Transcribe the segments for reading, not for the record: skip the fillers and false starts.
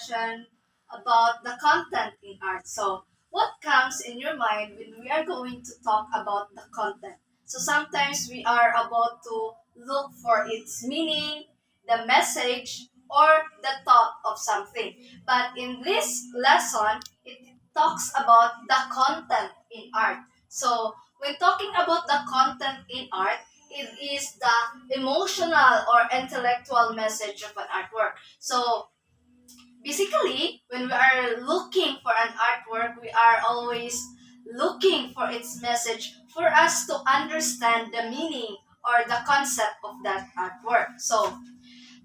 discussion about the content in art. So, what comes in your mind when we are going to talk about the content? So, sometimes we are about to look for its meaning, the message, or the thought of something. But in this lesson, it talks about the content in art. So, when talking about the content in art, it is the emotional or intellectual message of an artwork. So basically, when we are looking for an artwork, we are always looking for its message for us to understand the meaning or the concept of that artwork. So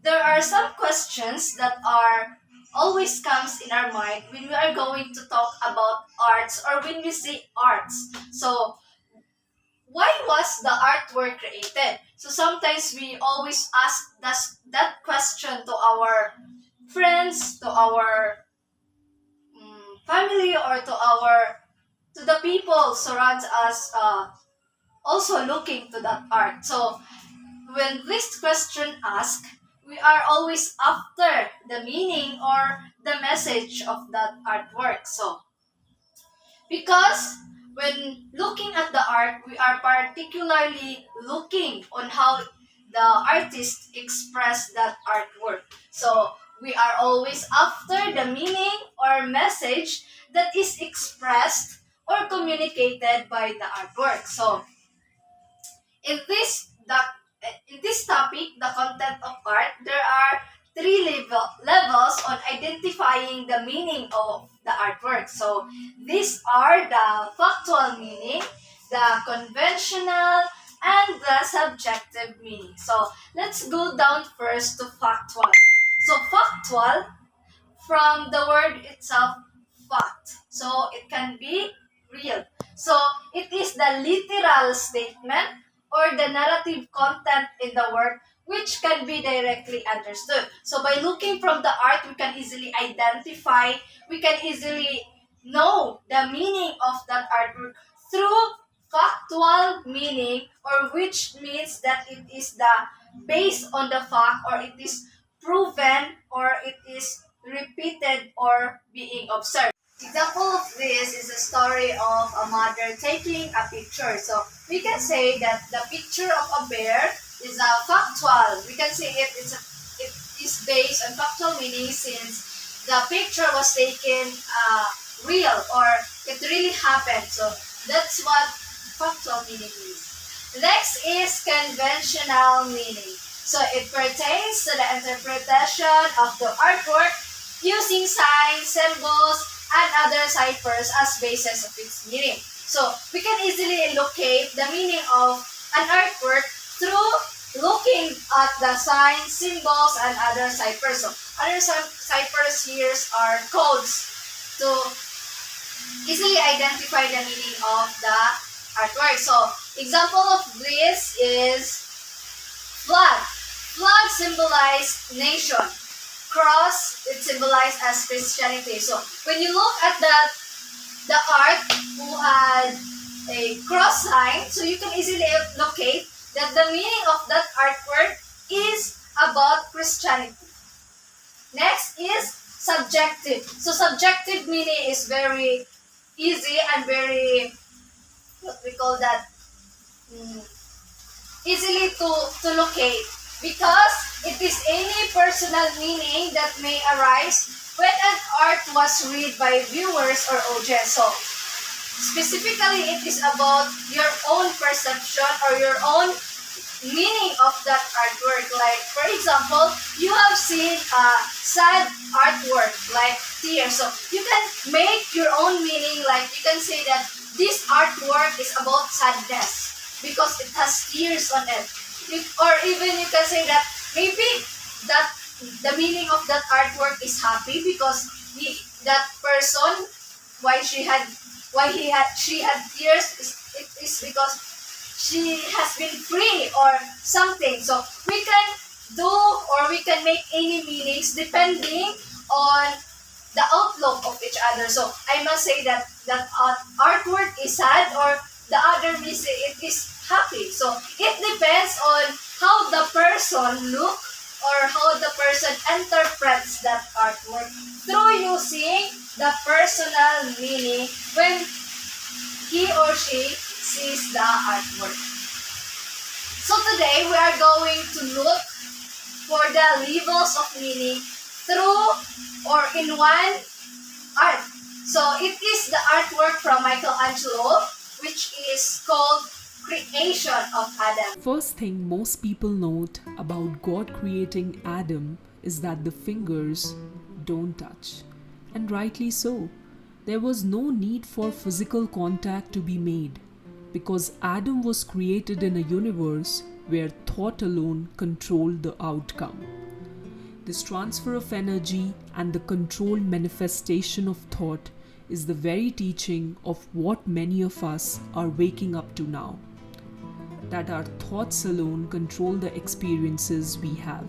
there are some questions that are always comes in our mind when we are going to talk about arts or when we say arts. So why was the artwork created? So sometimes we always ask that question to our friends, to our family, or to the people surround us, also looking to that art. So when this question asked, we are always after the meaning or the message of that artwork. So because when looking at the art, we are particularly looking on how the artist expressed that artwork. So we are always after the meaning or message that is expressed or communicated by the artwork. So in this topic, the content of art, there are levels on identifying the meaning of the artwork. So these are the factual meaning, the conventional, and the subjective meaning. So let's go down first to factual. So factual, from the word itself, fact. So it can be real. So it is the literal statement or the narrative content in the work which can be directly understood. So by looking from the art, we can easily identify, we can easily know the meaning of that artwork through factual meaning, or which means that it is the based on the fact, or it is proven, or it is repeated or being observed. Example of this is a story of a mother taking a picture. So we can say that the picture of a bear is a factual. We can say it is based on factual meaning since the picture was taken real, or it really happened. So that's what factual meaning is. Next is conventional meaning. So it pertains to the interpretation of the artwork using signs, symbols, and other ciphers as basis of its meaning. So we can easily locate the meaning of an artwork through looking at the signs, symbols, and other ciphers. So other ciphers here are codes to easily identify the meaning of the artwork. So example of this is flag. Flag symbolize nation. Cross, it symbolized as Christianity. So when you look at the art who had a cross sign, so you can easily locate that the meaning of that artwork is about Christianity. Next is subjective. So subjective meaning is very easy and very, what we call that, easily to locate, because it is any personal meaning that may arise when an art was read by viewers or audience. So specifically, it is about your own perception or your own meaning of that artwork. Like for example, you have seen a sad artwork like tears. So you can make your own meaning, like you can say that this artwork is about sadness because it has tears on it. Or even you can say that maybe that the meaning of that artwork is happy because that person, why she had she had tears, it is because she has been free or something. So we can do, or we can make any meanings depending on the outlook of each other. So I must say that artwork is sad, or the other may say it is happy. So it depends on how the person look or how the person interprets that artwork through using the personal meaning when he or she sees the artwork. So today we are going to look for the levels of meaning through or in one art. So it is the artwork from Michelangelo, which is called Creation of Adam. First thing most people note about God creating Adam is that the fingers don't touch. And rightly so. There was no need for physical contact to be made because Adam was created in a universe where thought alone controlled the outcome. This transfer of energy and the controlled manifestation of thought is the very teaching of what many of us are waking up to now. That our thoughts alone control the experiences we have.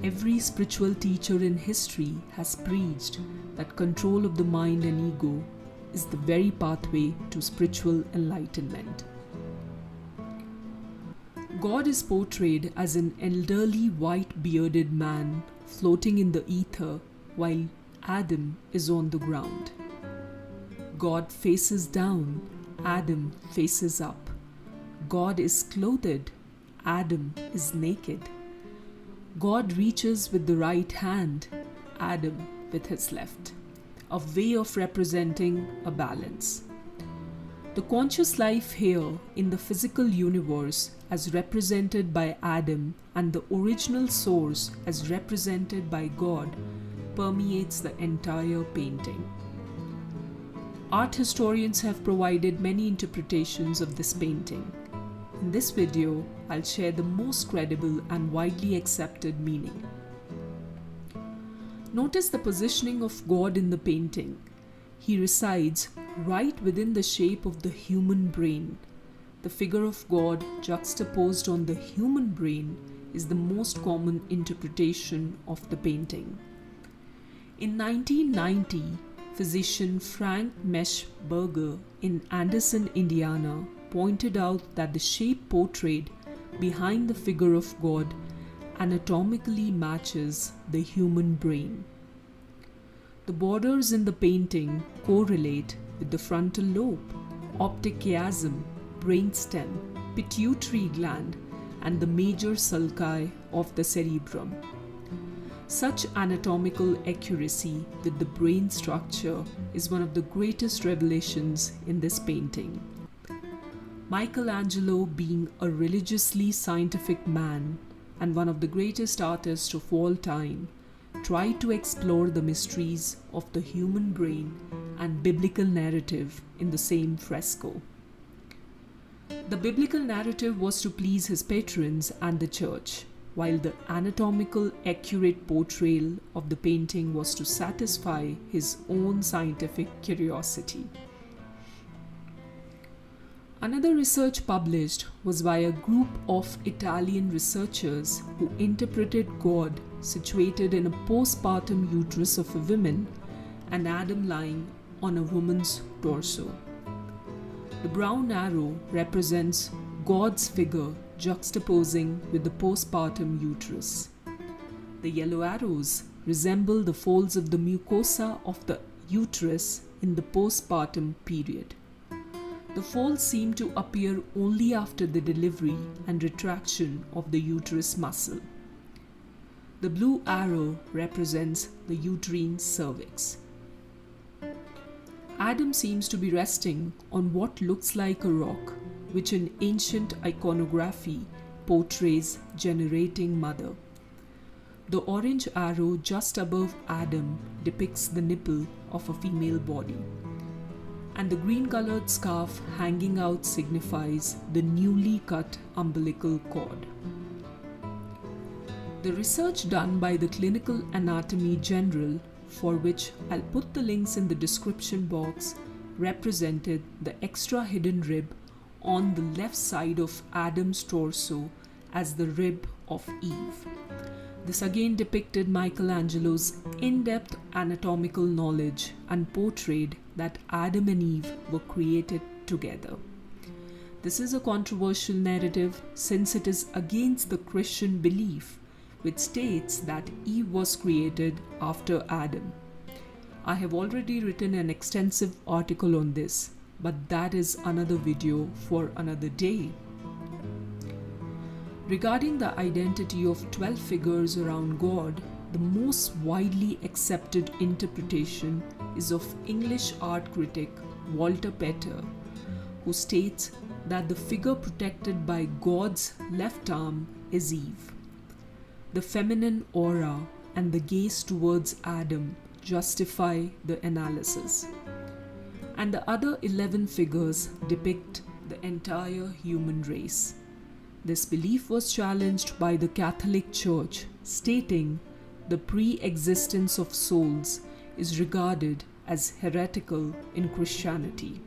Every spiritual teacher in history has preached that control of the mind and ego is the very pathway to spiritual enlightenment. God is portrayed as an elderly white bearded man floating in the ether while Adam is on the ground. God faces down, Adam faces up. God is clothed, Adam is naked. God reaches with the right hand, Adam with his left, a way of representing a balance. The conscious life here in the physical universe as represented by Adam and the original source as represented by God permeates the entire painting. Art historians have provided many interpretations of this painting. In this video, I'll share the most credible and widely accepted meaning. Notice the positioning of God in the painting. He resides right within the shape of the human brain. The figure of God juxtaposed on the human brain is the most common interpretation of the painting. In 1990, physician Frank Meshberger in Anderson, Indiana, pointed out that the shape portrayed behind the figure of God anatomically matches the human brain. The borders in the painting correlate with the frontal lobe, optic chiasm, brainstem, pituitary gland, and the major sulci of the cerebrum. Such anatomical accuracy with the brain structure is one of the greatest revelations in this painting. Michelangelo, being a religiously scientific man and one of the greatest artists of all time, tried to explore the mysteries of the human brain and biblical narrative in the same fresco. The biblical narrative was to please his patrons and the church, while the anatomical accurate portrayal of the painting was to satisfy his own scientific curiosity. Another research published was by a group of Italian researchers who interpreted God situated in a postpartum uterus of a woman and Adam lying on a woman's torso. The brown arrow represents God's figure juxtaposing with the postpartum uterus. The yellow arrows resemble the folds of the mucosa of the uterus in the postpartum period. The folds seem to appear only after the delivery and retraction of the uterus muscle. The blue arrow represents the uterine cervix. Adam seems to be resting on what looks like a rock, which in ancient iconography portrays generating mother. The orange arrow just above Adam depicts the nipple of a female body, and the green-colored scarf hanging out signifies the newly cut umbilical cord. The research done by the Clinical Anatomy General, for which I'll put the links in the description box, represented the extra hidden rib on the left side of Adam's torso as the rib of Eve. This again depicted Michelangelo's in-depth anatomical knowledge and portrayed that Adam and Eve were created together. This is a controversial narrative since it is against the Christian belief, which states that Eve was created after Adam. I have already written an extensive article on this, but that is another video for another day. Regarding the identity of 12 figures around God, the most widely accepted interpretation is of English art critic Walter Pater, who states that the figure protected by God's left arm is Eve. The feminine aura and the gaze towards Adam justify the analysis. And the other 11 figures depict the entire human race. This belief was challenged by the Catholic Church, stating the pre-existence of souls is regarded as heretical in Christianity.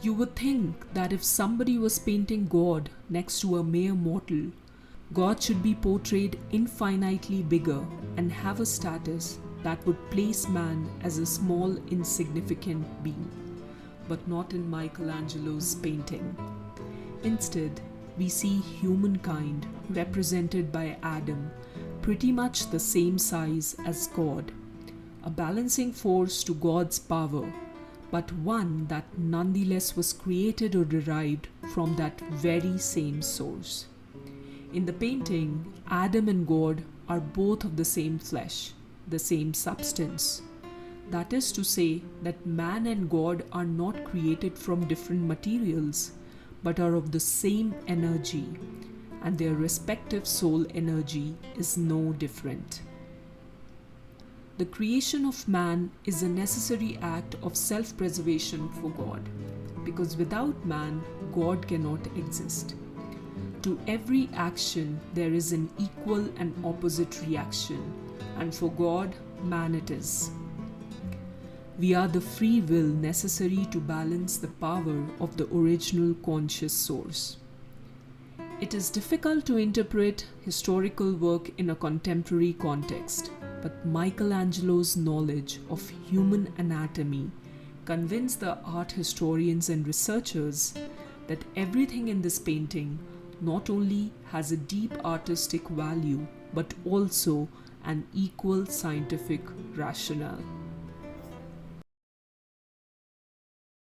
You would think that if somebody was painting God next to a mere mortal, God should be portrayed infinitely bigger and have a status that would place man as a small, insignificant being, but not in Michelangelo's painting. Instead, we see humankind represented by Adam, pretty much the same size as God, a balancing force to God's power, but one that nonetheless was created or derived from that very same source. In the painting, Adam and God are both of the same flesh, the same substance. That is to say that man and God are not created from different materials, but are of the same energy, and their respective soul energy is no different. The creation of man is a necessary act of self-preservation for God, because without man, God cannot exist. To every action, there is an equal and opposite reaction, and for God, man it is. We are the free will necessary to balance the power of the original conscious source. It is difficult to interpret historical work in a contemporary context, but Michelangelo's knowledge of human anatomy convinced the art historians and researchers that everything in this painting not only has a deep artistic value, but also an equal scientific rationale.